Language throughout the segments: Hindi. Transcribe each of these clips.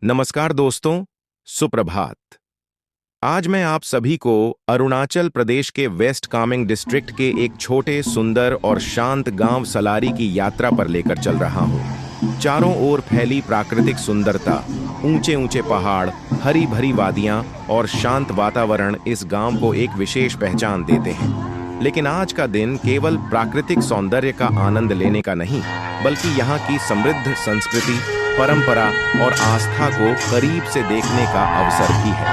नमस्कार दोस्तों, सुप्रभात। आज मैं आप सभी को अरुणाचल प्रदेश के वेस्ट कामेंग डिस्ट्रिक्ट के एक छोटे, सुंदर और शांत गांव सलारी की यात्रा पर लेकर चल रहा हूं। चारों ओर फैली प्राकृतिक सुंदरता, ऊंचे ऊंचे पहाड़, हरी भरी वादियां और शांत वातावरण इस गांव को एक विशेष पहचान देते हैं। लेकिन आज का दिन केवल प्राकृतिक सौंदर्य का आनंद लेने का नहीं, बल्कि यहाँ की समृद्ध संस्कृति, परंपरा और आस्था को करीब से देखने का अवसर भी है।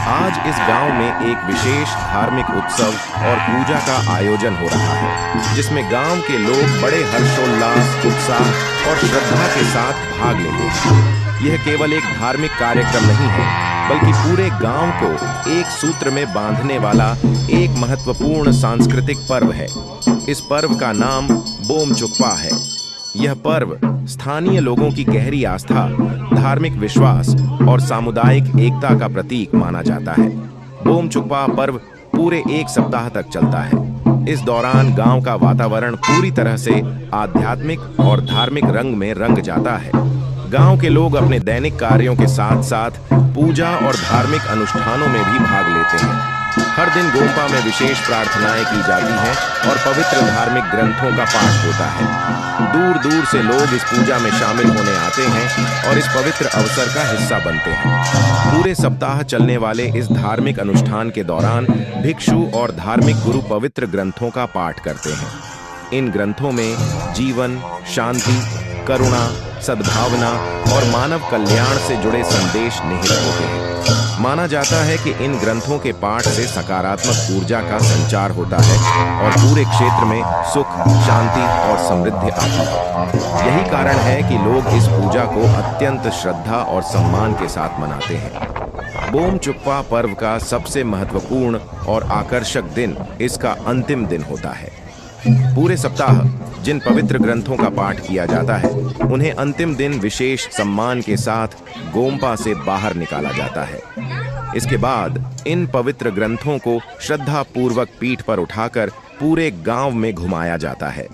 आज इस गांव में एक विशेष धार्मिक उत्सव और पूजा का आयोजन हो रहा है, जिसमें गांव के लोग बड़े हर्षोल्लास, उत्साह और श्रद्धा के साथ भाग लेते हैं। यह केवल एक धार्मिक कार्यक्रम नहीं है, बल्कि पूरे गांव को एक सूत्र में बांधने वाला एक महत्वपूर्ण सांस्कृतिक पर्व है। इस पर्व का नाम बोमचुकपा है। यह पर्व स्थानीय लोगों की गहरी आस्था, धार्मिक विश्वास और सामुदायिक एकता का प्रतीक माना जाता है। बोमचुकपा पर्व पूरे एक सप्ताह तक चलता है। इस दौरान गांव का वातावरण पूरी तरह से आध्यात्मिक और धार्मिक रंग में रंग जाता है। गांव के लोग अपने दैनिक कार्यों के साथ साथ पूजा और धार्मिक अनुष्ठानों में भी भाग लेते हैं। हर दिन गोम्पा में विशेष प्रार्थनाएं की जाती हैं और पवित्र धार्मिक ग्रंथों का पाठ होता है। दूर दूर से लोग इस पूजा में शामिल होने आते हैं और इस पवित्र अवसर का हिस्सा बनते हैं। पूरे सप्ताह चलने वाले इस धार्मिक अनुष्ठान के दौरान भिक्षु और धार्मिक गुरु पवित्र ग्रंथों का पाठ करते हैं। इन ग्रंथों में जीवन, शांति, करुणा, सद्भावना और मानव कल्याण से जुड़े संदेश निहित होते हैं। माना जाता है कि इन ग्रंथों के पाठ से सकारात्मक ऊर्जा का संचार होता है और पूरे क्षेत्र में सुख, शांति और समृद्धि आती है। यही कारण है कि लोग इस पूजा को अत्यंत श्रद्धा और सम्मान के साथ मनाते हैं। बोमचुकपा पर्व का सबसे महत्वपूर्ण और आकर्षक दिन इसका अंतिम दिन होता है। पूरे सप्ताह जिन पवित्र ग्रंथों का पाठ किया जाता है, उन्हें अंतिम दिन विशेष सम्मान के साथ गोम्पा से बाहर निकाला जाता है। इसके बाद इन पवित्र ग्रंथों को श्रद्धा पूर्वक पीठ पर उठाकर पूरे गांव में घुमाया जाता है।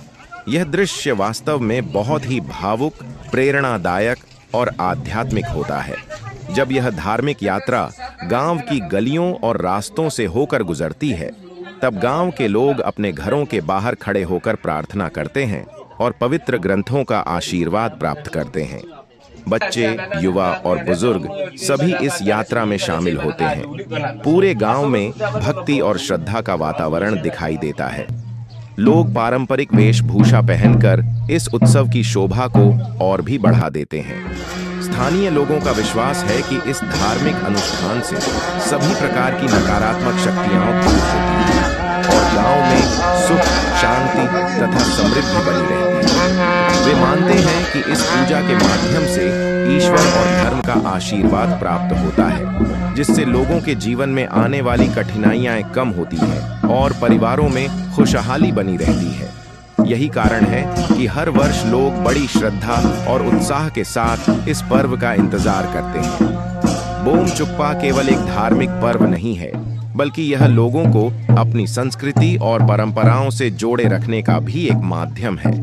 यह दृश्य वास्तव में बहुत ही भावुक, प्रेरणादायक और आध्यात्मिक होता है। जब यह धार्मिक यात्रा गांव की गलियों और रास्तों से होकर गुजरती है, तब गांव के लोग अपने घरों के बाहर खड़े होकर प्रार्थना करते हैं और पवित्र ग्रंथों का आशीर्वाद प्राप्त करते हैं। बच्चे, युवा और बुजुर्ग सभी इस यात्रा में शामिल होते हैं। पूरे गांव में भक्ति और श्रद्धा का वातावरण दिखाई देता है। लोग पारंपरिक वेशभूषा पहनकर इस उत्सव की शोभा को और भी बढ़ा देते हैं। स्थानीय लोगों का विश्वास है कि इस धार्मिक अनुष्ठान से सभी प्रकार की नकारात्मक शक्तियां दूर होती हैं और गांव में सुख, शांति तथा समृद्धि बनी रहती है। वे मानते हैं कि इस पूजा के माध्यम से ईश्वर और धर्म का आशीर्वाद प्राप्त होता है, जिससे लोगों के जीवन में आने वाली कठिनाइयां कम होती हैं और परिवारों में खुशहाली बनी रहती है। यही कारण है कि हर वर्ष लोग बड़ी श्रद्धा और उत्साह के साथ इस पर्व का इंतजार करते हैं। बोमचुकपा केवल एक धार्मिक पर्व नहीं है, बल्कि यह लोगों को अपनी संस्कृति और परंपराओं से जोड़े रखने का भी एक माध्यम है।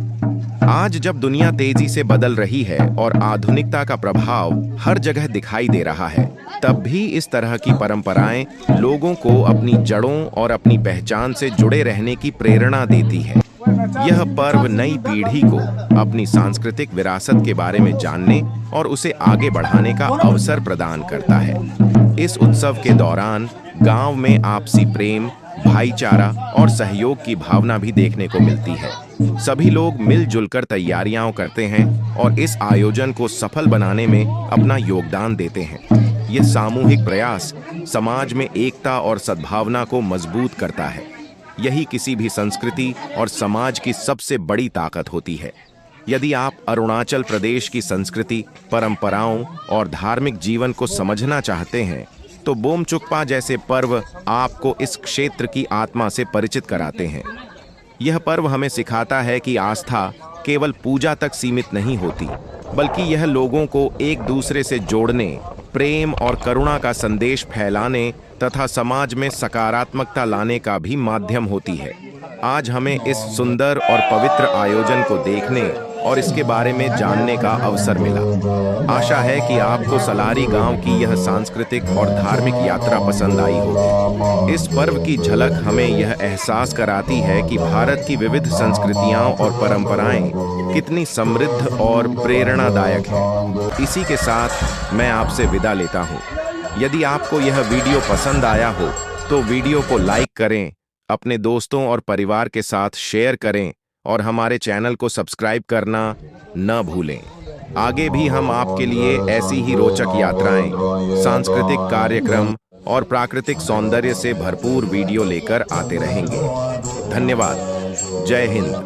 आज जब दुनिया तेजी से बदल रही है और आधुनिकता का प्रभाव हर जगह दिखाई दे रहा है, तब भी इस तरह की परंपराएं लोगों को अपनी जड़ों और अपनी पहचान से जुड़े रहने की प्रेरणा देती है। यह पर्व नई पीढ़ी को अपनी सांस्कृतिक विरासत के बारे में जानने और उसे आगे बढ़ाने का अवसर प्रदान करता है। इस उत्सव के दौरान गांव में आपसी प्रेम, भाईचारा और सहयोग की भावना भी देखने को मिलती है। सभी लोग मिलजुल कर तैयारियां करते हैं और इस आयोजन को सफल बनाने में अपना योगदान देते हैं। यह सामूहिक प्रयास समाज में एकता और सद्भावना को मजबूत करता है। यही किसी भी संस्कृति और समाज की सबसे बड़ी ताकत होती है। यदि आप अरुणाचल प्रदेश की संस्कृति, परंपराओं और धार्मिक जीवन को समझना चाहते हैं, तो बोमचुकपा जैसे पर्व आपको इस क्षेत्र की आत्मा से परिचित कराते हैं। यह पर्व हमें सिखाता है कि आस्था केवल पूजा तक सीमित नहीं होती, बल्कि यह लोगों को एक दूसरे से जोड़ने, प्रेम और करुणा का संदेश फैलाने तथा समाज में सकारात्मकता लाने का भी माध्यम होती है। आज हमें इस सुंदर और पवित्र आयोजन को देखने और इसके बारे में जानने का अवसर मिला। आशा है कि आपको सलारी गांव की यह सांस्कृतिक और धार्मिक यात्रा पसंद आई होगी। इस पर्व की झलक हमें यह एहसास कराती है कि भारत की विविध संस्कृतियां और परंपराएं कितनी समृद्ध और प्रेरणादायक हैं। इसी के साथ मैं आपसे विदा लेता हूं। यदि आपको यह वीडियो पसंद आया हो तो वीडियो को लाइक करें, अपने दोस्तों और परिवार के साथ शेयर करें और हमारे चैनल को सब्सक्राइब करना न भूलें। आगे भी हम आपके लिए ऐसी ही रोचक यात्राएं, सांस्कृतिक कार्यक्रम और प्राकृतिक सौंदर्य से भरपूर वीडियो लेकर आते रहेंगे। धन्यवाद। जय हिंद।